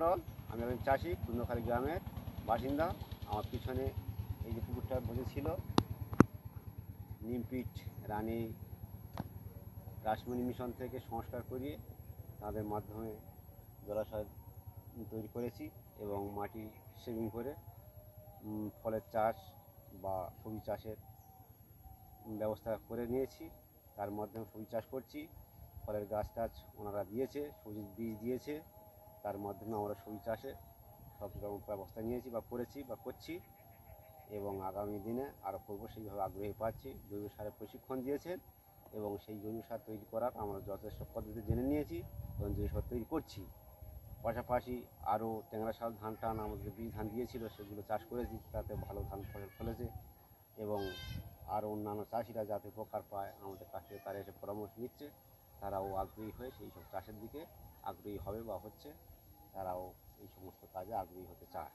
আমি একজন চাষি, কুন্দখালী গ্রামের বাসিন্দা। আমার পিছনে এই যে পুকুরটা বসেছিল, নিমপিট রানী রাসমণি মিশন থেকে সংস্কার করিয়ে তাদের মাধ্যমে জলাশয় তৈরি করেছি এবং মাটি সেভিং করে ফলের চাষ বা সবজি চাষের ব্যবস্থা করে নিয়েছি। তার মাধ্যমে সবজি চাষ করছি। ফলের গাছ টাছ ওনারা দিয়েছে, সবজির বীজ দিয়েছে, তার মাধ্যমে আমরা সবজি চাষে সব রকম ব্যবস্থা নিয়েছি বা করেছি বা করছি এবং আগামী দিনে আরও করবো, সেইভাবে আগ্রহী পাচ্ছি। জৈব সারের প্রশিক্ষণ দিয়েছেন এবং সেই জৈব সার তৈরি করার আমরা যথেষ্ট পদ্ধতি জেনে নিয়েছি এবং জৈব সার তৈরি করছি। পাশাপাশি আরও ট্যাংরা শাল ধান টান আমাদের বীজ ধান দিয়েছিল, সেগুলো চাষ করেছি, তাতে ভালো ধান ফসল ফলেছে এবং আরও অন্যান্য চাষিরা যাতে উপকার পায় আমাদের কাছ থেকে তারা এসে পরামর্শ নিচ্ছে। তারাও আগ্রহী হয়ে সেই সব চাষের দিকে আগ্রহী হবে বা হচ্ছে, তারাও এই সমস্ত কাজে আগ্রহী হতে চায়।